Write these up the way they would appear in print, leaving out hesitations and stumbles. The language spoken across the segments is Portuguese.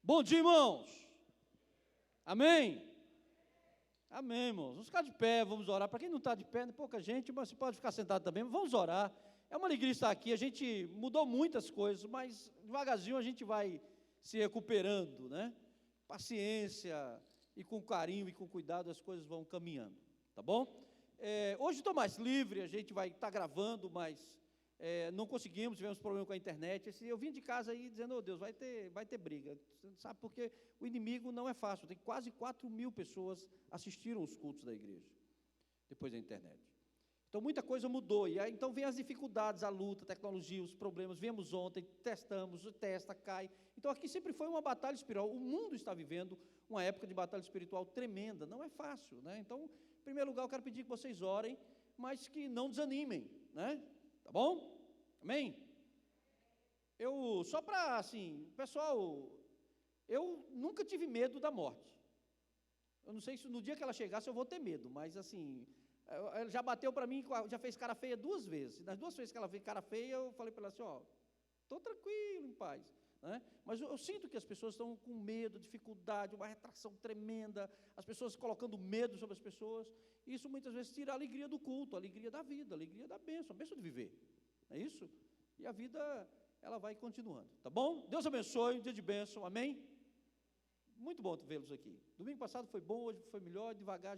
Bom dia, irmãos. Amém? Amém, irmãos. Vamos ficar de pé, vamos orar. Para quem não está de pé, pouca gente, mas você pode ficar sentado também. Vamos orar. É uma alegria estar aqui. A gente mudou muitas coisas, mas devagarzinho a gente vai se recuperando, né? Paciência e com carinho e com cuidado as coisas vão caminhando, tá bom? Hoje estou mais livre, a gente vai estar gravando, mas não conseguimos, tivemos problema com a internet. Eu vim de casa aí dizendo, Deus, vai ter briga, sabe, porque o inimigo não é fácil, tem quase 4.000 pessoas assistiram os cultos da igreja, depois da internet. Então muita coisa mudou, e aí então vem as dificuldades, a luta, a tecnologia, os problemas. Viemos ontem, testamos, testa, cai. Então aqui sempre foi uma batalha espiritual. O mundo está vivendo uma época de batalha espiritual tremenda, não é fácil, né? Então, em primeiro lugar, eu quero pedir que vocês orem, mas que não desanimem, né? Tá bom? Amém? Só para, assim, pessoal, eu nunca tive medo da morte. Eu não sei se no dia que ela chegasse eu vou ter medo, mas assim, ela já bateu para mim, já fez cara feia 2 vezes. Nas 2 vezes que ela fez cara feia, eu falei para ela assim, estou tranquilo, em paz. Né? Mas eu sinto que as pessoas estão com medo, dificuldade, uma retração tremenda, as pessoas colocando medo sobre as pessoas. Isso muitas vezes tira a alegria do culto, a alegria da vida, a alegria da bênção, a bênção de viver. Não é isso? E a vida, ela vai continuando, tá bom? Deus abençoe, um dia de bênção, amém? Muito bom vê-los aqui. Domingo passado foi bom, hoje foi melhor, devagar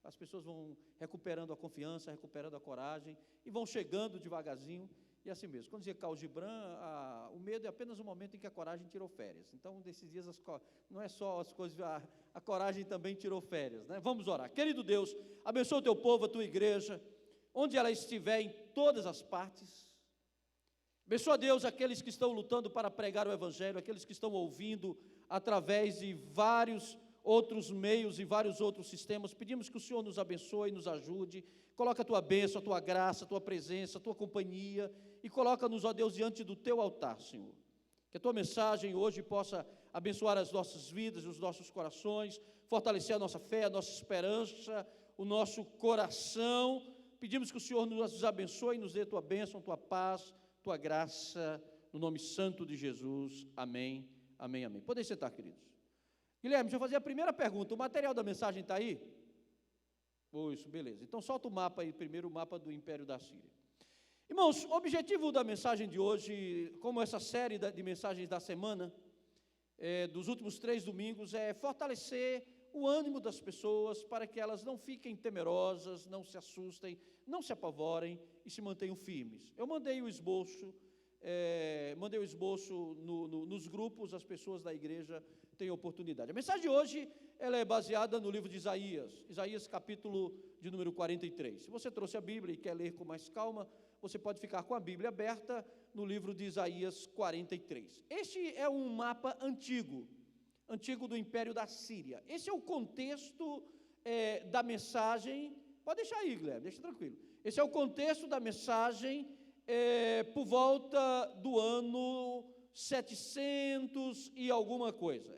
as pessoas vão recuperando a confiança, recuperando a coragem, e vão chegando devagarzinho, e assim mesmo. Quando dizia Carl Gibran, o medo é apenas um momento em que a coragem tirou férias. Então, desses dias, não é só as coisas, a coragem também tirou férias, né? Vamos orar. Querido Deus, abençoa o teu povo, a tua igreja, onde ela estiver, em todas as partes. Abençoa, Deus, aqueles que estão lutando para pregar o Evangelho, aqueles que estão ouvindo através de vários outros meios e vários outros sistemas. Pedimos que o Senhor nos abençoe, nos ajude, coloca a tua bênção, a tua graça, a tua presença, a tua companhia, e coloca-nos, ó Deus, diante do teu altar, Senhor. Que a tua mensagem hoje possa abençoar as nossas vidas, os nossos corações, fortalecer a nossa fé, a nossa esperança, o nosso coração. Pedimos que o Senhor nos abençoe e nos dê a tua bênção, a tua paz, a tua graça, no nome santo de Jesus. Amém, amém, amém. Podem sentar, queridos. Guilherme, deixa eu fazer a primeira pergunta. O material da mensagem está aí? Isso, beleza. Então solta o mapa aí, primeiro o mapa do Império da Síria. Irmãos, o objetivo da mensagem de hoje, como essa série de mensagens da semana, dos últimos 3 domingos, é fortalecer o ânimo das pessoas para que elas não fiquem temerosas, não se assustem, não se apavorem e se mantenham firmes. Eu mandei o esboço nos grupos, as pessoas da igreja têm oportunidade. A mensagem de hoje, ela é baseada no livro de Isaías capítulo de número 43. Se você trouxe a Bíblia e quer ler com mais calma, você pode ficar com a Bíblia aberta no livro de Isaías 43. Este é um mapa antigo do Império da Síria. Esse é o contexto da mensagem. Pode deixar aí, Guilherme, deixa tranquilo. Esse é o contexto da mensagem por volta do ano 700 e alguma coisa.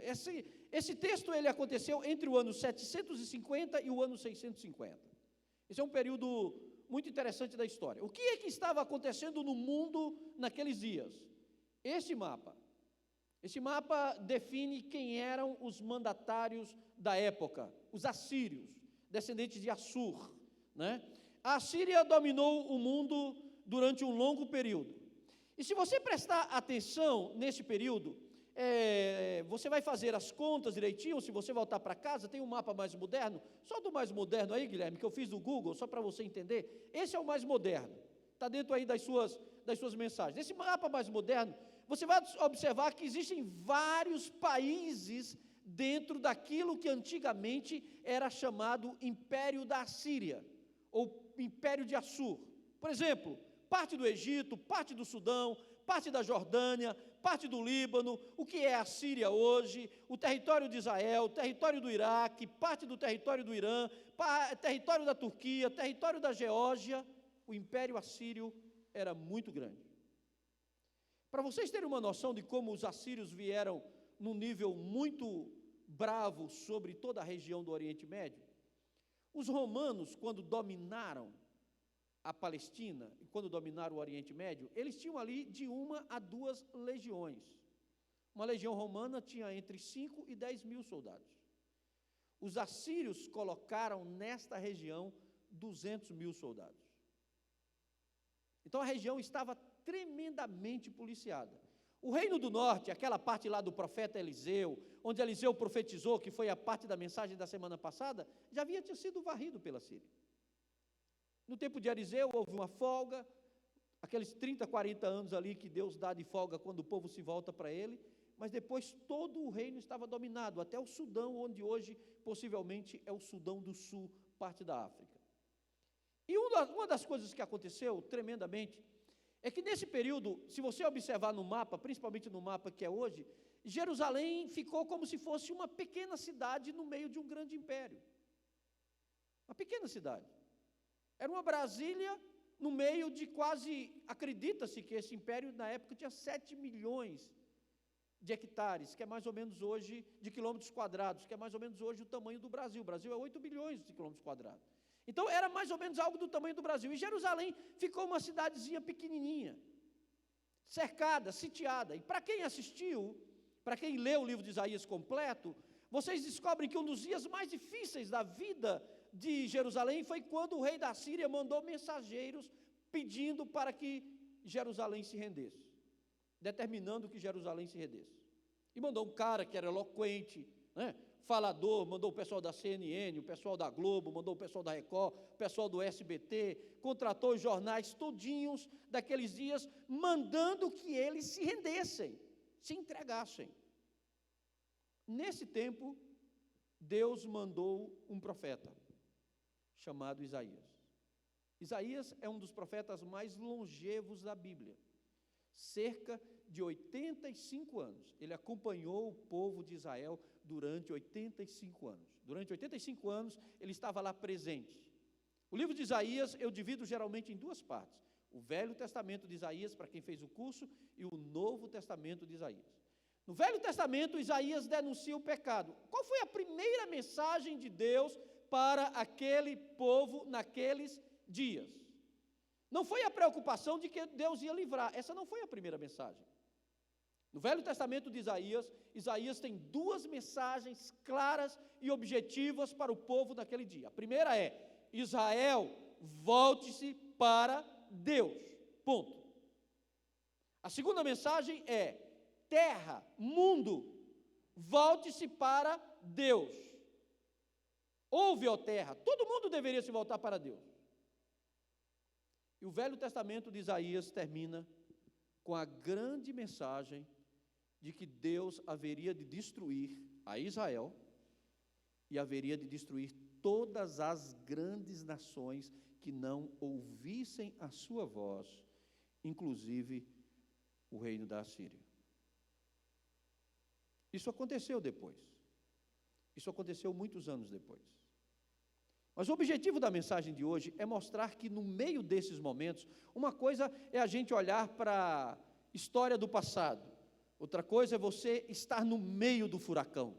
Esse texto ele aconteceu entre o ano 750 e o ano 650. Esse é um período muito interessante da história. O que é que estava acontecendo no mundo naqueles dias? Esse mapa define quem eram os mandatários da época, os assírios, descendentes de Assur, né? A Assíria dominou o mundo durante um longo período. E se você prestar atenção nesse período, você vai fazer as contas direitinho. Se você voltar para casa, tem um mapa mais moderno. Só do mais moderno aí, Guilherme, que eu fiz do Google, só para você entender. Esse é o mais moderno. Está dentro aí das suas mensagens. Esse mapa mais moderno, você vai observar que existem vários países dentro daquilo que antigamente era chamado Império da Assíria, ou Império de Assur. Por exemplo, parte do Egito, parte do Sudão, parte da Jordânia, parte do Líbano, o que é a Síria hoje, o território de Israel, o território do Iraque, parte do território do Irã, território da Turquia, território da Geórgia. O Império Assírio era muito grande. Para vocês terem uma noção de como os assírios vieram num nível muito bravo sobre toda a região do Oriente Médio, os romanos, quando dominaram a Palestina, e quando dominaram o Oriente Médio, eles tinham ali de 1 a 2 legiões. Uma legião romana tinha entre 5 e 10 mil soldados. Os assírios colocaram nesta região 200 mil soldados. Então a região estava tremendamente policiada. O reino do norte, aquela parte lá do profeta Eliseu, onde Eliseu profetizou, que foi a parte da mensagem da semana passada, já havia sido varrido pela Síria. No tempo de Eliseu houve uma folga, aqueles 30, 40 anos ali que Deus dá de folga quando o povo se volta para ele, mas depois todo o reino estava dominado, até o Sudão, onde hoje possivelmente é o Sudão do Sul, parte da África. E uma das coisas que aconteceu tremendamente, é que nesse período, se você observar no mapa, principalmente no mapa que é hoje, Jerusalém ficou como se fosse uma pequena cidade no meio de um grande império. Uma pequena cidade. Era uma Brasília no meio de quase, acredita-se que esse império na época tinha 7 milhões de hectares, que é mais ou menos hoje, de quilômetros quadrados, que é mais ou menos hoje o tamanho do Brasil. O Brasil é 8 bilhões de quilômetros quadrados. Então era mais ou menos algo do tamanho do Brasil. E Jerusalém ficou uma cidadezinha pequenininha, cercada, sitiada. E para quem assistiu, para quem leu o livro de Isaías completo, vocês descobrem que um dos dias mais difíceis da vida de Jerusalém foi quando o rei da Síria mandou mensageiros pedindo para que Jerusalém se rendesse, determinando que Jerusalém se rendesse. E mandou um cara que era eloquente, né, falador, mandou o pessoal da CNN, o pessoal da Globo, mandou o pessoal da Record, o pessoal do SBT, contratou os jornais todinhos daqueles dias, mandando que eles se rendessem, se entregassem. Nesse tempo, Deus mandou um profeta, chamado Isaías. Isaías é um dos profetas mais longevos da Bíblia. Cerca de 85 anos. Ele acompanhou o povo de Israel durante 85 anos. Durante 85 anos, ele estava lá presente. O livro de Isaías eu divido geralmente em duas partes. O Velho Testamento de Isaías, para quem fez o curso, e o Novo Testamento de Isaías. No Velho Testamento, Isaías denuncia o pecado. Qual foi a primeira mensagem de Deus para aquele povo naqueles dias? Não foi a preocupação de que Deus ia livrar. Essa não foi a primeira mensagem. No Velho Testamento de Isaías, Isaías tem duas mensagens claras e objetivas para o povo naquele dia. A primeira é: Israel, volte-se para Deus. Ponto. A segunda mensagem é: terra, mundo, volte-se para Deus. Ouve, ó terra, todo mundo deveria se voltar para Deus. E o Velho Testamento de Isaías termina com a grande mensagem de que Deus haveria de destruir a Israel e haveria de destruir todas as grandes nações que não ouvissem a sua voz, inclusive o reino da Assíria. Isso aconteceu depois. Isso aconteceu muitos anos depois. Mas o objetivo da mensagem de hoje é mostrar que no meio desses momentos, uma coisa é a gente olhar para a história do passado, outra coisa é você estar no meio do furacão,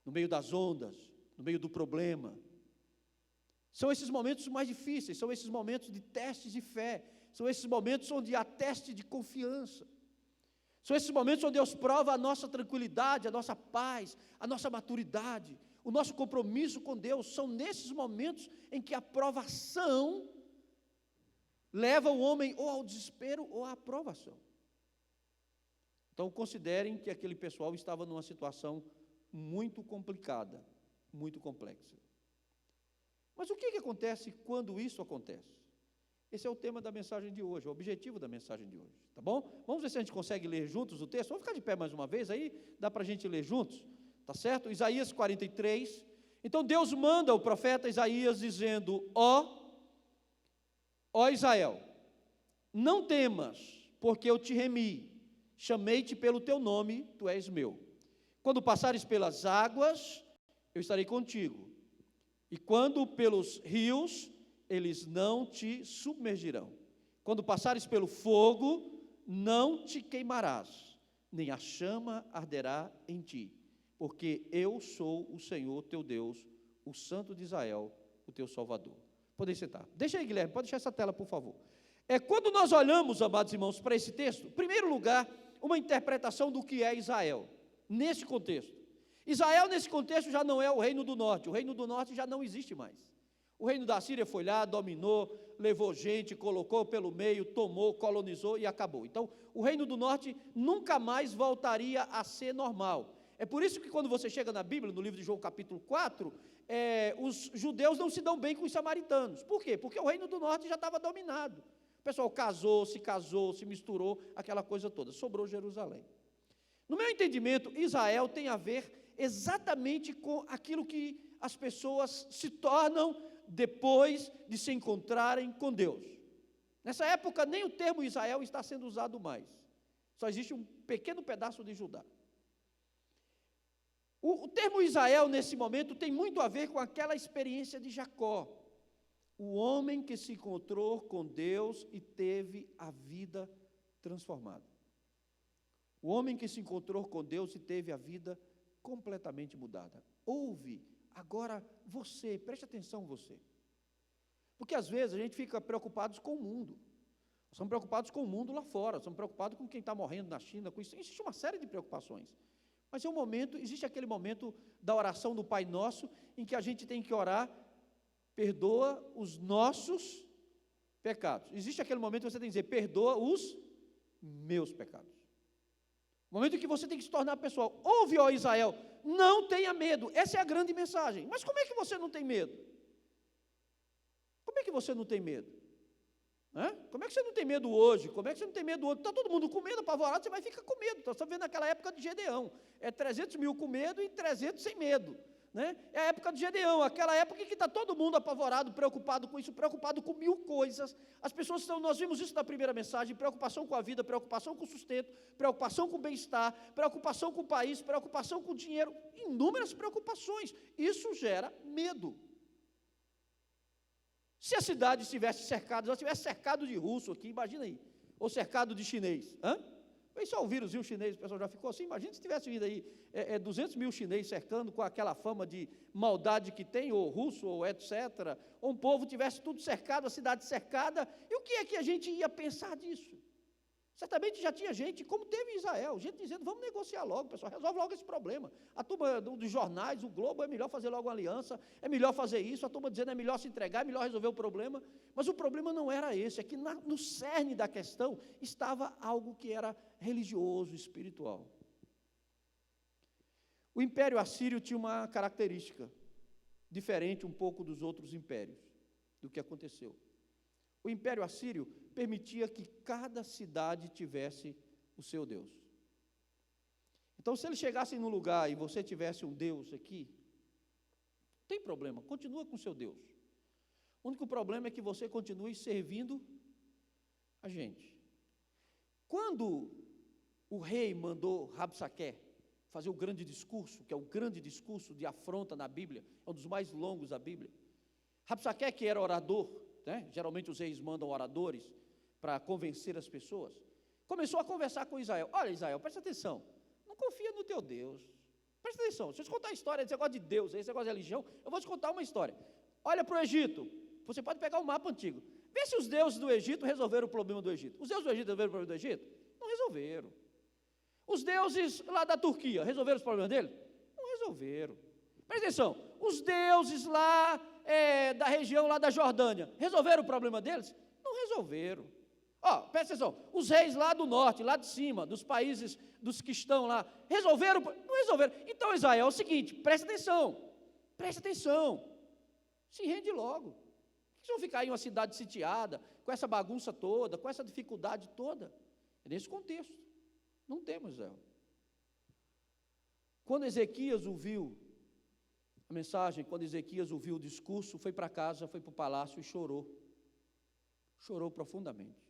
no meio das ondas, no meio do problema. São esses momentos mais difíceis, são esses momentos de testes de fé, são esses momentos onde há teste de confiança. São esses momentos onde Deus prova a nossa tranquilidade, a nossa paz, a nossa maturidade, o nosso compromisso com Deus. São nesses momentos em que a provação leva o homem ou ao desespero ou à aprovação. Então considerem que aquele pessoal estava numa situação muito complicada, muito complexa. Mas o que acontece quando isso acontece? Esse é o tema da mensagem de hoje, o objetivo da mensagem de hoje, tá bom? Vamos ver se a gente consegue ler juntos o texto. Vamos ficar de pé mais uma vez aí, dá para a gente ler juntos, tá certo? Isaías 43. Então Deus manda o profeta Isaías dizendo: ó Israel, não temas, porque eu te remi, chamei-te pelo teu nome, tu és meu. Quando passares pelas águas, eu estarei contigo, e quando pelos rios, eles não te submergirão. Quando passares pelo fogo, não te queimarás, nem a chama arderá em ti, porque eu sou o Senhor teu Deus, o Santo de Israel, o teu Salvador. Podem sentar. Deixa aí, Guilherme, pode deixar essa tela, por favor. Quando nós olhamos, amados irmãos, para esse texto, em primeiro lugar, uma interpretação do que é Israel, nesse contexto. Israel, nesse contexto, já não é o reino do norte. O reino do norte já não existe mais. O reino da Síria foi lá, dominou, levou gente, colocou pelo meio, tomou, colonizou e acabou. Então, o reino do norte nunca mais voltaria a ser normal. É por isso que quando você chega na Bíblia, no livro de João capítulo 4, os judeus não se dão bem com os samaritanos. Por quê? Porque o reino do norte já estava dominado. O pessoal casou, se misturou, aquela coisa toda. Sobrou Jerusalém. No meu entendimento, Israel tem a ver exatamente com aquilo que as pessoas se tornam depois de se encontrarem com Deus. Nessa época, nem o termo Israel está sendo usado mais. Só existe um pequeno pedaço de Judá. O termo Israel, nesse momento, tem muito a ver com aquela experiência de Jacó. O homem que se encontrou com Deus e teve a vida transformada. O homem que se encontrou com Deus e teve a vida completamente mudada. Ouve, agora você, preste atenção você. Porque às vezes a gente fica preocupados com o mundo. Nós somos preocupados com o mundo lá fora, somos preocupados com quem está morrendo na China, com isso. Existe uma série de preocupações. Mas existe aquele momento da oração do Pai Nosso, em que a gente tem que orar, perdoa os nossos pecados. Existe aquele momento que você tem que dizer, perdoa os meus pecados. O momento em que você tem que se tornar pessoal. Ouve, ó Israel, não tenha medo. Essa é a grande mensagem. Mas como é que você não tem medo? Como é que você não tem medo? Como é que você não tem medo hoje? Como é que você não tem medo hoje? Está todo mundo com medo, apavorado, você vai ficar com medo. Nós estamos vendo naquela época de Gedeão. 300 mil com medo e 300 sem medo. É a época de Gedeão, aquela época em que está todo mundo apavorado, preocupado com isso, preocupado com mil coisas. As pessoas estão, nós vimos isso na primeira mensagem, preocupação com a vida, preocupação com o sustento, preocupação com o bem-estar, preocupação com o país, preocupação com o dinheiro, inúmeras preocupações. Isso gera medo. Se a cidade estivesse cercada, já estivesse cercado de russo aqui, imagina aí, ou cercado de chinês, Foi só o vírus chinês, o pessoal já ficou assim, imagina se tivesse vindo aí 200 mil chineses cercando com aquela fama de maldade que tem, ou russo, ou etc., ou um povo tivesse tudo cercado, a cidade cercada, e o que é que a gente ia pensar disso? Certamente já tinha gente, como teve em Israel, gente dizendo, vamos negociar logo, pessoal, resolve logo esse problema. A turma dos jornais, o Globo, é melhor fazer logo uma aliança, é melhor fazer isso, a turma dizendo, é melhor se entregar, é melhor resolver o problema. Mas o problema não era esse, é que no cerne da questão estava algo que era religioso, espiritual. O Império Assírio tinha uma característica diferente um pouco dos outros impérios, do que aconteceu. O Império Assírio permitia que cada cidade tivesse o seu Deus. Então, se eles chegassem num lugar e você tivesse um Deus aqui, não tem problema, continua com o seu Deus. O único problema é que você continue servindo a gente. Quando o rei mandou Rabsaqué fazer o grande discurso, que é o grande discurso de afronta na Bíblia, é um dos mais longos da Bíblia. Rabsaqué, que era orador, geralmente os reis mandam oradores para convencer as pessoas, começou a conversar com Israel. Olha, Israel, presta atenção, não confia no teu Deus, presta atenção, se eu te contar a história desse negócio de Deus, esse negócio de religião, eu vou te contar uma história. Olha para o Egito, você pode pegar o mapa antigo, vê se os deuses do Egito resolveram o problema do Egito. Os deuses do Egito resolveram o problema do Egito? Não resolveram. Os deuses lá da Turquia resolveram os problemas dele? Não resolveram. Presta atenção, os deuses lá da região lá da Jordânia, resolveram o problema deles? Não resolveram. Presta atenção, os reis lá do norte, lá de cima, dos países, dos que estão lá, resolveram? Não resolveram. Então, Israel, é o seguinte, presta atenção, se rende logo. Por que vocês vão ficar em uma cidade sitiada, com essa bagunça toda, com essa dificuldade toda? É nesse contexto. Não temos Israel. Quando Ezequias ouviu a mensagem, quando Ezequias ouviu o discurso, foi para casa, foi para o palácio e chorou. Chorou profundamente.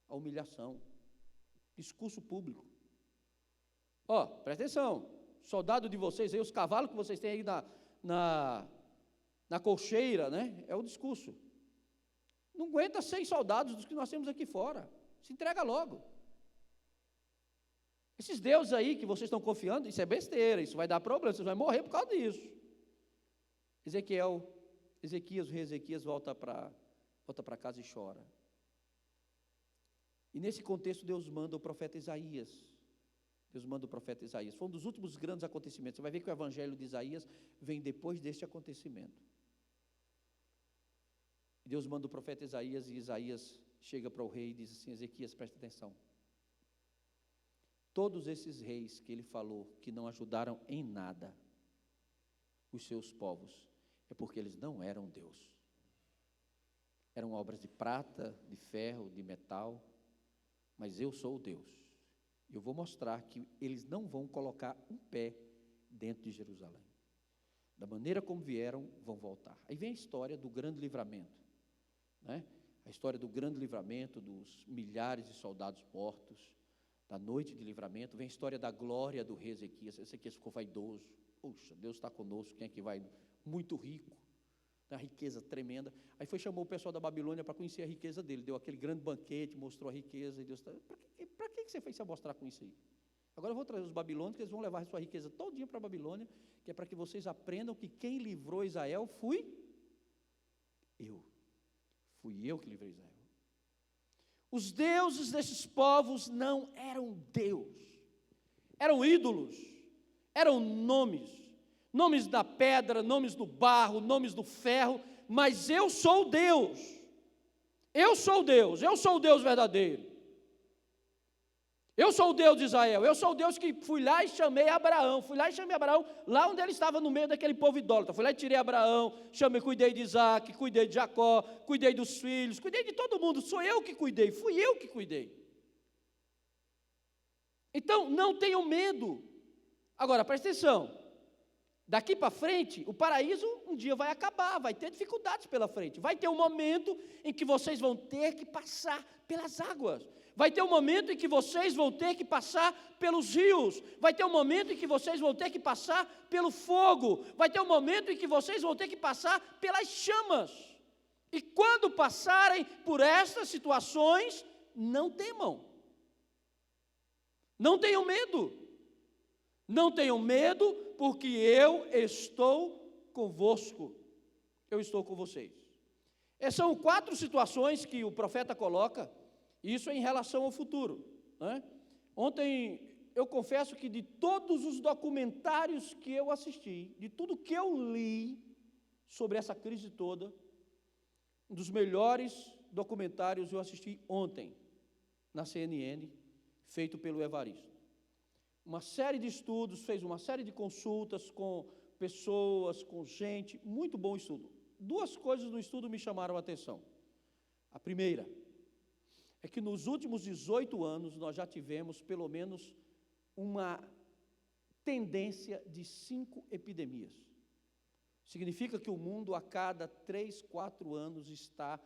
A humilhação. Discurso público. Presta atenção, soldado de vocês aí, os cavalos que vocês têm aí na colcheira, é o discurso. Não aguenta 100 soldados dos que nós temos aqui fora. Se entrega logo. Esses deuses aí que vocês estão confiando, isso é besteira, isso vai dar problema, vocês vão morrer por causa disso. Ezequias, o rei Ezequias volta para casa e chora. E nesse contexto Deus manda o profeta Isaías. Deus manda o profeta Isaías. Foi um dos últimos grandes acontecimentos. Você vai ver que o evangelho de Isaías vem depois deste acontecimento. Deus manda o profeta Isaías, e Isaías chega para o rei e diz assim: Ezequias, presta atenção. Todos esses reis que ele falou que não ajudaram em nada os seus povos, é porque eles não eram Deus. Eram obras de prata, de ferro, de metal, mas eu sou o Deus. Eu vou mostrar que eles não vão colocar um pé dentro de Jerusalém. Da maneira como vieram, vão voltar. Aí vem a história do grande livramento, né? A história do grande livramento, dos milhares de soldados mortos, da noite de livramento. Vem a história da glória do rei Ezequias. Ezequias ficou vaidoso. Puxa, Deus está conosco, quem é que vai? Muito rico, uma riqueza tremenda. Aí chamou o pessoal da Babilônia para conhecer a riqueza dele, deu aquele grande banquete, mostrou a riqueza, e Deus está: para que você fez se mostrar com isso aí? Agora eu vou trazer os babilônios, que eles vão levar a sua riqueza todinha para a Babilônia, que é para que vocês aprendam que quem livrou Israel fui eu. Fui eu que livrei Israel. Os deuses desses povos não eram Deus, eram ídolos, eram nomes da pedra, nomes do barro, nomes do ferro, mas eu sou Deus, eu sou Deus, eu sou o Deus verdadeiro. Eu sou o Deus de Israel, eu sou o Deus que fui lá e chamei Abraão, lá onde ele estava no meio daquele povo idólatra. Fui lá e tirei Abraão, cuidei de Isaac, cuidei de Jacó, cuidei dos filhos, cuidei de todo mundo. Sou eu que cuidei, fui eu que cuidei. Então, não tenham medo. Agora, presta atenção, daqui para frente, o paraíso um dia vai acabar, vai ter dificuldades pela frente. Vai ter um momento em que vocês vão ter que passar pelas águas. Vai ter um momento em que vocês vão ter que passar pelos rios. Vai ter um momento em que vocês vão ter que passar pelo fogo. Vai ter um momento em que vocês vão ter que passar pelas chamas. E quando passarem por estas situações, não temam. Não tenham medo. Não tenham medo, porque eu estou convosco. Eu estou com vocês. Essas são 4 situações que o profeta coloca. Isso é em relação ao futuro, né? Ontem, eu confesso que de todos os documentários que eu assisti, de tudo que eu li sobre essa crise toda, um dos melhores documentários eu assisti ontem, na CNN, feito pelo Evaristo. Uma série de estudos, fez uma série de consultas com pessoas, com gente, muito bom estudo. 2 coisas no estudo me chamaram a atenção. A primeira é que nos últimos 18 anos nós já tivemos pelo menos uma tendência de 5 epidemias. Significa que o mundo a cada 3, 4 anos está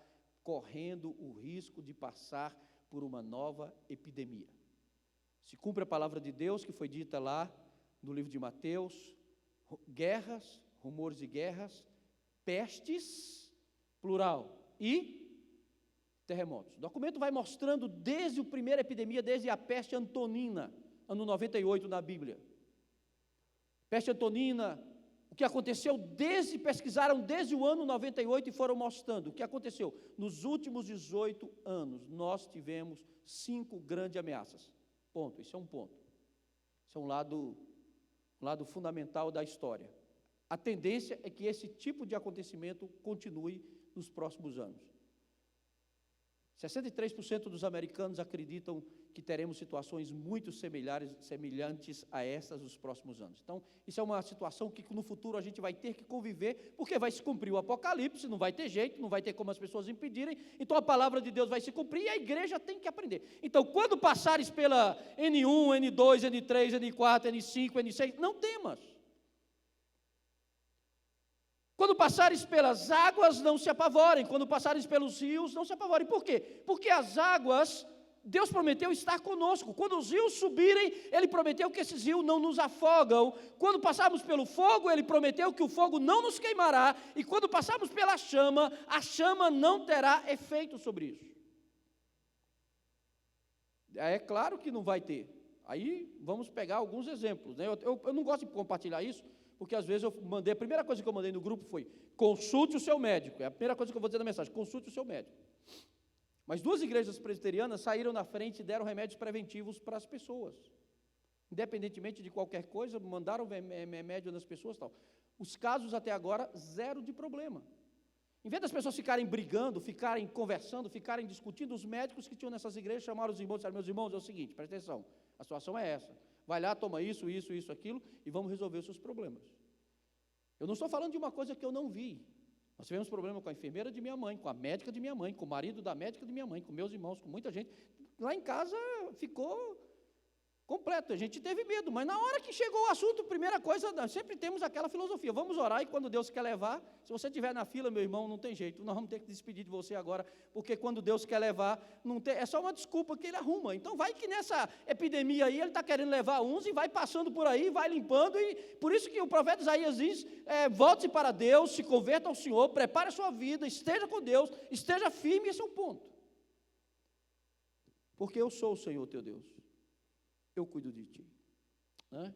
correndo o risco de passar por uma nova epidemia. Se cumpre a palavra de Deus que foi dita lá no livro de Mateus: guerras, rumores de guerras, pestes, plural, e terremotos. O documento vai mostrando desde a primeira epidemia, desde a peste antonina, ano 98 na Bíblia. Peste antonina, o que aconteceu pesquisaram desde o ano 98 e foram mostrando o que aconteceu. Nos últimos 18 anos, nós tivemos 5 grandes ameaças. Ponto, isso é um ponto. Isso é um lado fundamental da história. A tendência é que esse tipo de acontecimento continue nos próximos anos. 63% dos americanos acreditam que teremos situações muito semelhantes a essas nos próximos anos. Então, isso é uma situação que no futuro a gente vai ter que conviver, porque vai se cumprir o Apocalipse, não vai ter jeito, não vai ter como as pessoas impedirem, então a palavra de Deus vai se cumprir e a igreja tem que aprender. Então, quando passares pela N1, N2, N3, N4, N5, N6, não temas. Quando passares pelas águas, não se apavorem. Quando passares pelos rios, não se apavorem. Por quê? Porque as águas, Deus prometeu estar conosco. Quando os rios subirem, Ele prometeu que esses rios não nos afogam. Quando passarmos pelo fogo, Ele prometeu que o fogo não nos queimará. E quando passarmos pela chama, a chama não terá efeito sobre isso. É claro que não vai ter. Aí vamos pegar alguns exemplos, né? Eu não gosto de compartilhar isso, porque às vezes a primeira coisa que eu mandei no grupo foi: consulte o seu médico. É a primeira coisa que eu vou dizer na mensagem: consulte o seu médico. Mas 2 igrejas presbiterianas saíram na frente e deram remédios preventivos para as pessoas. Independentemente de qualquer coisa, mandaram remédio nas pessoas e tal. Os casos até agora, 0 de problema. Em vez das pessoas ficarem brigando, ficarem conversando, ficarem discutindo, os médicos que tinham nessas igrejas chamaram os irmãos e disseram: meus irmãos, é o seguinte, presta atenção, a situação é essa. Vai lá, toma isso, aquilo, e vamos resolver os seus problemas. Eu não estou falando de uma coisa que eu não vi. Nós tivemos problema com a enfermeira de minha mãe, com a médica de minha mãe, com o marido da médica de minha mãe, com meus irmãos, com muita gente. Lá em casa ficou completo, a gente teve medo, mas na hora que chegou o assunto, primeira coisa, sempre temos aquela filosofia: vamos orar e quando Deus quer levar, se você estiver na fila, meu irmão, não tem jeito, nós vamos ter que despedir de você agora, porque quando Deus quer levar, não tem, é só uma desculpa que ele arruma. Então vai que nessa epidemia aí, ele está querendo levar uns e vai passando por aí, vai limpando, e por isso que o profeta Isaías diz: volte-se para Deus, se converta ao Senhor, prepare a sua vida, esteja com Deus, esteja firme, esse é o ponto. Porque eu sou o Senhor teu Deus, eu cuido de ti, né?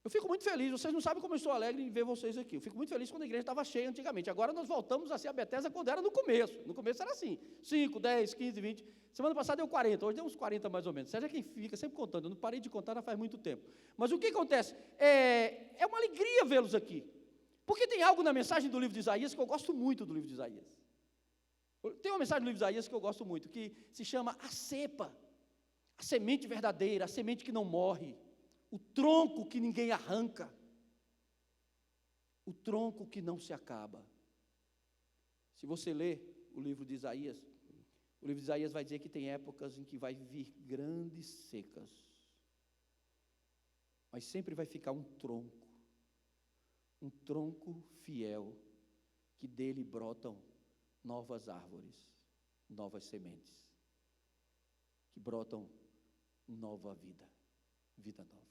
Eu fico muito feliz, vocês não sabem como eu estou alegre em ver vocês aqui. Eu fico muito feliz quando a igreja estava cheia antigamente. Agora nós voltamos a ser a Bethesda quando era no começo era assim, 5, 10, 15, 20, semana passada deu 40, hoje deu uns 40 mais ou menos, seja quem fica sempre contando, eu não parei de contar já faz muito tempo. Mas o que acontece? É uma alegria vê-los aqui, porque tem algo na mensagem do livro de Isaías que eu gosto muito do livro de Isaías. Tem uma mensagem do livro de Isaías que eu gosto muito, que se chama a cepa, a semente verdadeira, a semente que não morre, o tronco que ninguém arranca, o tronco que não se acaba. Se você ler o livro de Isaías vai dizer que tem épocas em que vai vir grandes secas, mas sempre vai ficar um tronco fiel, que dele brotam novas árvores, novas sementes, que brotam nova vida nova.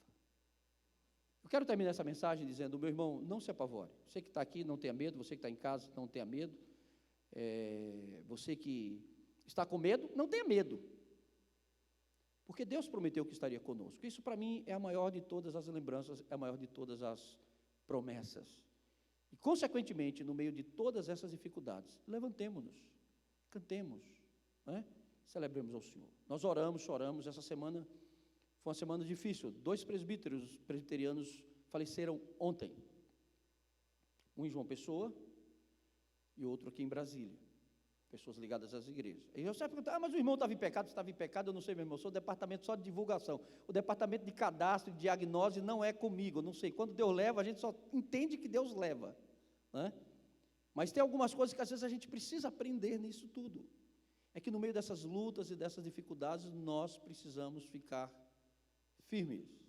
Eu quero terminar essa mensagem dizendo: meu irmão, não se apavore. Você que está aqui, não tenha medo. Você que está em casa, não tenha medo. Você que está com medo, não tenha medo. Porque Deus prometeu que estaria conosco. Isso para mim é a maior de todas as lembranças, é a maior de todas as promessas. E consequentemente, no meio de todas essas dificuldades, levantemo-nos, cantemos, né? Celebremos ao Senhor. Nós oramos, choramos. Essa semana foi uma semana difícil. 2 presbiterianos faleceram ontem. Um em João Pessoa e outro aqui em Brasília. Pessoas ligadas às igrejas. E eu sempre pergunto: mas o irmão estava em pecado? Estava em pecado? Eu não sei, meu irmão. Eu sou do departamento só de divulgação. O departamento de cadastro e de diagnose não é comigo. Eu não sei. Quando Deus leva, a gente só entende que Deus leva, né? Mas tem algumas coisas que às vezes a gente precisa aprender nisso tudo. É que no meio dessas lutas e dessas dificuldades, nós precisamos ficar firmes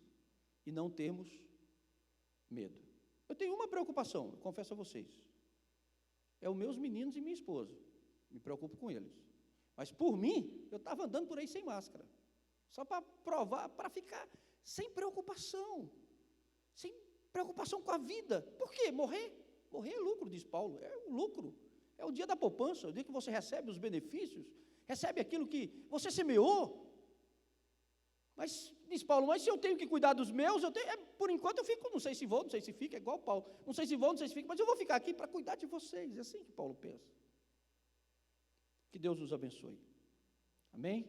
e não termos medo. Eu tenho uma preocupação, eu confesso a vocês: é os meus meninos e minha esposa. Me preocupo com eles. Mas por mim, eu estava andando por aí sem máscara, só para provar, para ficar sem preocupação com a vida. Por quê? Morrer é lucro, diz Paulo, é o lucro. É o dia da poupança, o dia que você recebe os benefícios, recebe aquilo que você semeou. Mas, diz Paulo, mas se eu tenho que cuidar dos meus, por enquanto eu fico, não sei se vou, não sei se fica, é igual Paulo, não sei se vou, não sei se fica, mas eu vou ficar aqui para cuidar de vocês. É assim que Paulo pensa. Que Deus nos abençoe. Amém?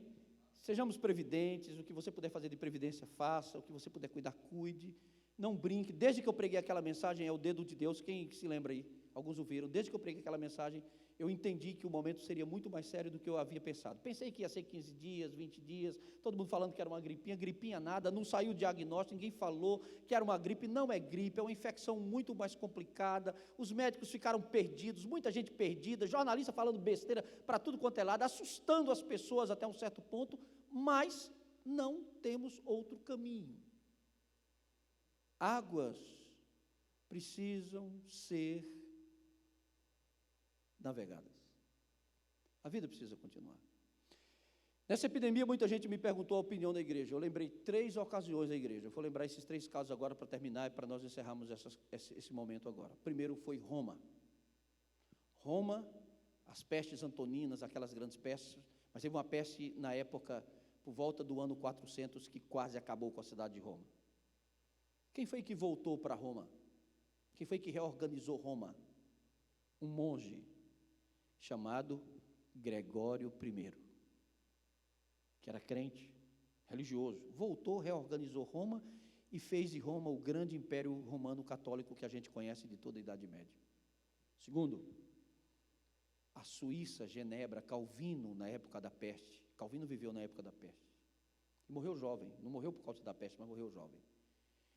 Sejamos previdentes, o que você puder fazer de previdência, faça, o que você puder cuidar, cuide. Não brinque. Desde que eu preguei aquela mensagem, é o dedo de Deus, quem se lembra aí? Alguns ouviram. Desde que eu preguei aquela mensagem, eu entendi que o momento seria muito mais sério do que eu havia pensado. Pensei que ia ser 15 dias, 20 dias, todo mundo falando que era uma gripinha nada, não saiu o diagnóstico, ninguém falou que era uma gripe, não é gripe, é uma infecção muito mais complicada. Os médicos ficaram perdidos, muita gente perdida, jornalista falando besteira para tudo quanto é lado, assustando as pessoas até um certo ponto, mas não temos outro caminho. Águas precisam ser navegadas. A vida precisa continuar. Nessa epidemia, muita gente me perguntou a opinião da igreja. Eu lembrei 3 ocasiões da igreja. Eu vou lembrar esses 3 casos agora para terminar e para nós encerrarmos esse momento agora. O primeiro foi Roma. Roma, as pestes antoninas, aquelas grandes pestes, mas teve uma peste na época, por volta do ano 400, que quase acabou com a cidade de Roma. Quem foi que voltou para Roma? Quem foi que reorganizou Roma? Um monge chamado Gregório I. que era crente, religioso, voltou, reorganizou Roma e fez de Roma o grande império romano católico que a gente conhece de toda a Idade Média. Segundo, a Suíça, Genebra, Calvino, na época da peste. Calvino viveu na época da peste. E morreu jovem, não morreu por causa da peste, mas morreu jovem.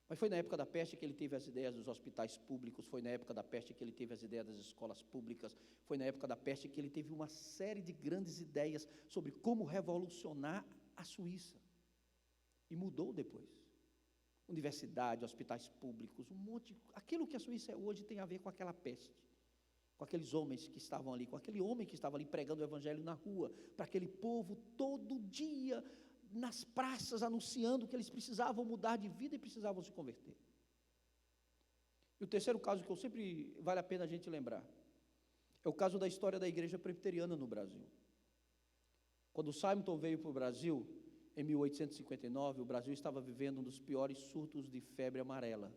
Mas foi na época da peste que ele teve as ideias dos hospitais públicos, foi na época da peste que ele teve as ideias das escolas públicas, foi na época da peste que ele teve uma série de grandes ideias sobre como revolucionar a Suíça. E mudou depois. Universidade, hospitais públicos, um monte. Aquilo que a Suíça é hoje tem a ver com aquela peste. Com aqueles homens que estavam ali, com aquele homem que estava ali pregando o evangelho na rua, para aquele povo todo dia nas praças anunciando que eles precisavam mudar de vida e precisavam se converter. E o terceiro caso que eu sempre vale a pena a gente lembrar é o caso da história da igreja presbiteriana no Brasil. Quando Simonton veio para o Brasil, em 1859, o Brasil estava vivendo um dos piores surtos de febre amarela.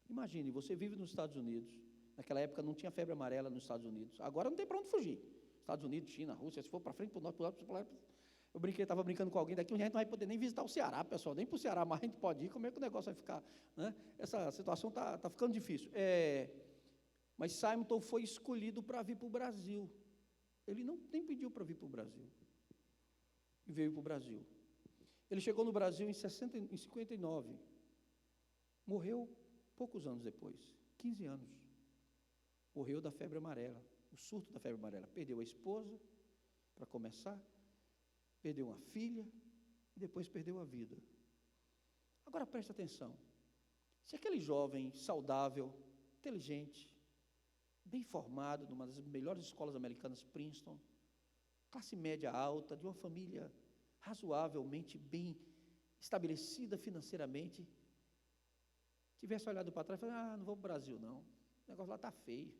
Imagine, você vive nos Estados Unidos, naquela época não tinha febre amarela nos Estados Unidos, agora não tem para onde fugir. Estados Unidos, China, Rússia, se for para frente, para o norte, para o lado, eu estava brincando com alguém daqui, a gente não vai poder nem visitar o Ceará, pessoal, nem para o Ceará, mas a gente pode ir, como é que o negócio vai ficar? Né? Essa situação está ficando difícil. Mas Simonton foi escolhido para vir para o Brasil. Ele nem pediu para vir para o Brasil. E veio para o Brasil. Ele chegou no Brasil em 59. Morreu poucos anos depois, 15 anos. Morreu da febre amarela, o surto da febre amarela. Perdeu a esposa, para começar, perdeu uma filha, e depois perdeu a vida. Agora preste atenção. Se aquele jovem saudável, inteligente, bem formado, numa das melhores escolas americanas, Princeton, classe média alta, de uma família razoavelmente bem estabelecida financeiramente, tivesse olhado para trás e falado, não vou para o Brasil não, o negócio lá está feio,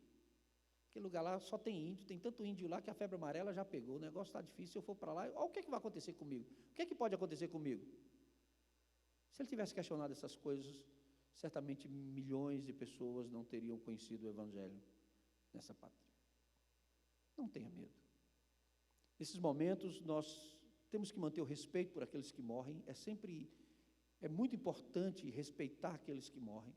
aquele lugar lá só tem índio, tem tanto índio lá que a febre amarela já pegou, o negócio está difícil, se eu for para lá, olha o que vai acontecer comigo, o que pode acontecer comigo? Se ele tivesse questionado essas coisas, certamente milhões de pessoas não teriam conhecido o Evangelho nessa pátria. Não tenha medo. Nesses momentos, nós temos que manter o respeito por aqueles que morrem, é muito importante respeitar aqueles que morrem.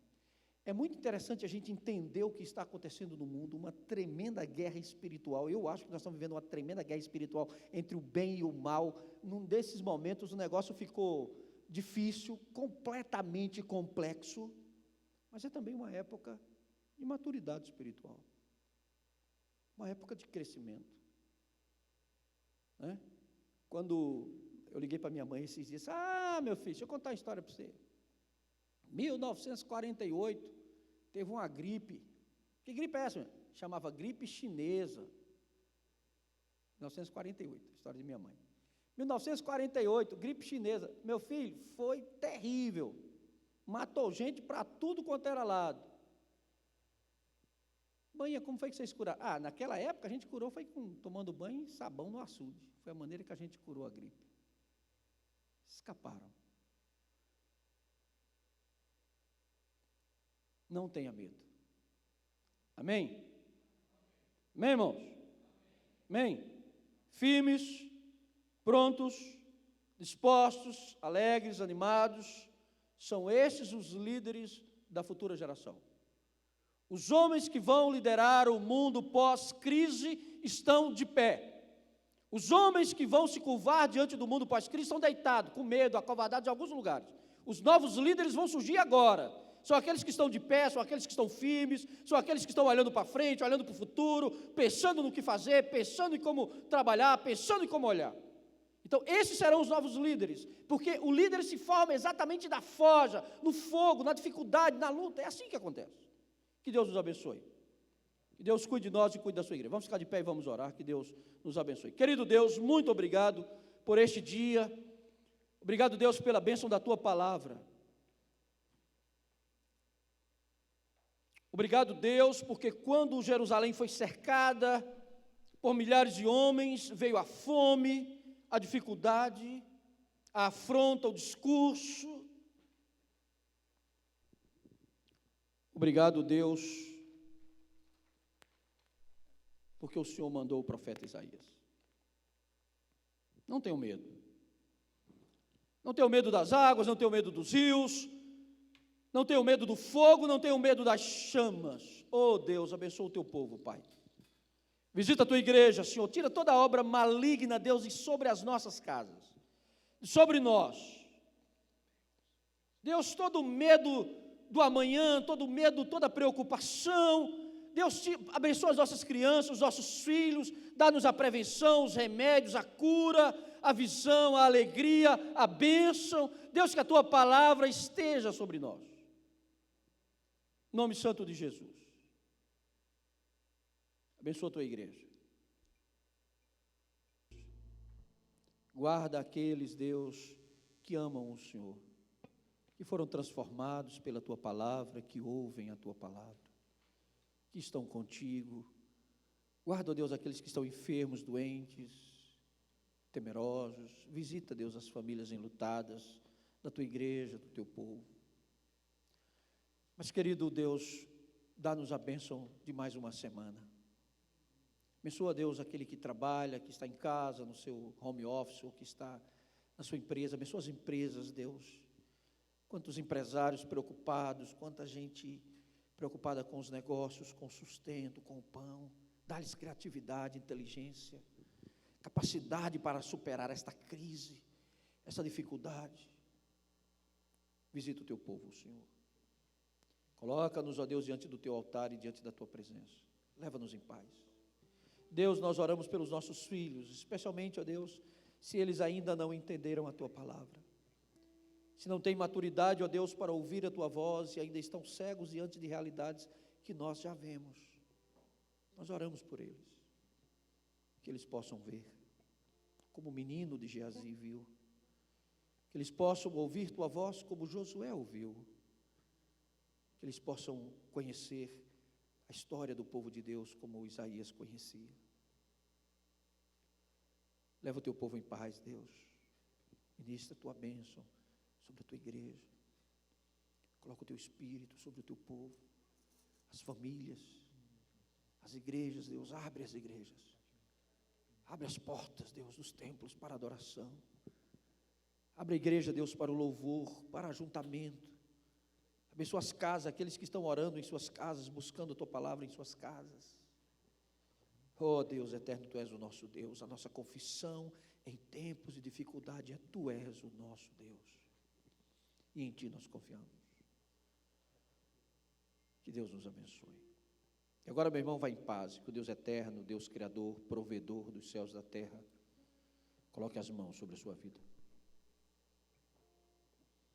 É muito interessante a gente entender o que está acontecendo no mundo, uma tremenda guerra espiritual. Eu acho que nós estamos vivendo uma tremenda guerra espiritual entre o bem e o mal. Num desses momentos o negócio ficou difícil, completamente complexo, mas é também uma época de maturidade espiritual, uma época de crescimento. Né? Quando eu liguei para minha mãe esses dias, meu filho, deixa eu contar uma história para você. 1948, teve uma gripe. Que gripe é essa? Chamava gripe chinesa. 1948, história de minha mãe. 1948, gripe chinesa. Meu filho, foi terrível. Matou gente para tudo quanto era lado. Mãe, como foi que vocês curaram? Naquela época a gente curou foi tomando banho e sabão no açude. Foi a maneira que a gente curou a gripe. Escaparam. Não tenha medo. Amém? Amém, irmãos? Amém? Firmes, prontos, dispostos, alegres, animados, são esses os líderes da futura geração. Os homens que vão liderar o mundo pós-crise estão de pé. Os homens que vão se curvar diante do mundo pós-crise estão deitados, com medo, acovardados em alguns lugares. Os novos líderes vão surgir agora. São aqueles que estão de pé, são aqueles que estão firmes, são aqueles que estão olhando para frente, olhando para o futuro, pensando no que fazer, pensando em como trabalhar, pensando em como olhar. Então, esses serão os novos líderes, porque o líder se forma exatamente da forja, no fogo, na dificuldade, na luta. É assim que acontece. Que Deus nos abençoe. Que Deus cuide de nós e cuide da sua igreja. Vamos ficar de pé e vamos orar. Que Deus nos abençoe. Querido Deus, muito obrigado por este dia. Obrigado, Deus, pela bênção da tua palavra. Obrigado, Deus, porque quando Jerusalém foi cercada por milhares de homens, veio a fome, a dificuldade, a afronta, o discurso. Obrigado, Deus, porque o Senhor mandou o profeta Isaías. Não tenham medo. Não tenho medo das águas, não tenho medo dos rios, não tenho medo do fogo, não tenho medo das chamas. Oh Deus, abençoa o teu povo, Pai. Visita a tua igreja, Senhor, tira toda a obra maligna, Deus, e sobre as nossas casas, sobre nós. Deus, todo medo do amanhã, todo medo, toda preocupação, Deus, abençoa as nossas crianças, os nossos filhos, dá-nos a prevenção, os remédios, a cura, a visão, a alegria, a bênção. Deus, que a tua palavra esteja sobre nós. Em nome santo de Jesus. Abençoa a tua igreja. Guarda aqueles, Deus, que amam o Senhor, que foram transformados pela tua palavra, que ouvem a tua palavra, que estão contigo. Guarda, ó Deus, aqueles que estão enfermos, doentes, temerosos. Visita, Deus, as famílias enlutadas da tua igreja, do teu povo. Mas, querido Deus, dá-nos a bênção de mais uma semana. Abençoa, Deus, aquele que trabalha, que está em casa, no seu home office, ou que está na sua empresa. Abençoa as empresas, Deus. Quantos empresários preocupados, quanta gente preocupada com os negócios, com o sustento, com o pão. Dá-lhes criatividade, inteligência, capacidade para superar esta crise, essa dificuldade. Visita o teu povo, Senhor. Coloca-nos, ó Deus, diante do teu altar e diante da tua presença. Leva-nos em paz. Deus, nós oramos pelos nossos filhos, especialmente, ó Deus, se eles ainda não entenderam a tua palavra. Se não têm maturidade, ó Deus, para ouvir a tua voz e ainda estão cegos diante de realidades que nós já vemos. Nós oramos por eles, que eles possam ver, como o menino de Geazi viu, que eles possam ouvir tua voz como Josué ouviu, que eles possam conhecer a história do povo de Deus como Isaías conhecia. Leva o teu povo em paz, Deus. Ministra a tua bênção sobre a tua igreja. Coloca o teu espírito sobre o teu povo, as famílias, as igrejas, Deus. Abre as igrejas. Abre as portas, Deus, dos templos para adoração. Abre a igreja, Deus, para o louvor, para ajuntamento. Abençoa as casas, aqueles que estão orando em suas casas, buscando a tua palavra em suas casas. Oh Deus eterno, tu és o nosso Deus. A nossa confissão em tempos de dificuldade é: tu és o nosso Deus. E em ti nós confiamos. Que Deus nos abençoe. E agora, meu irmão, vá em paz. Que o Deus eterno, Deus criador, provedor dos céus e da terra, coloque as mãos sobre a sua vida.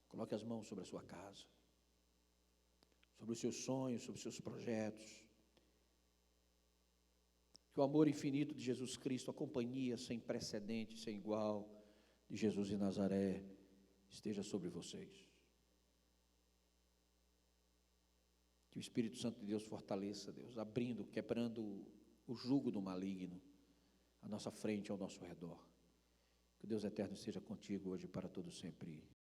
Coloque as mãos sobre a sua casa, sobre os seus sonhos, sobre os seus projetos. Que o amor infinito de Jesus Cristo, a companhia sem precedente, sem igual de Jesus de Nazaré, esteja sobre vocês. Que o Espírito Santo de Deus fortaleça, Deus, abrindo, quebrando o jugo do maligno à nossa frente, ao nosso redor. Que o Deus eterno esteja contigo hoje e para todo sempre.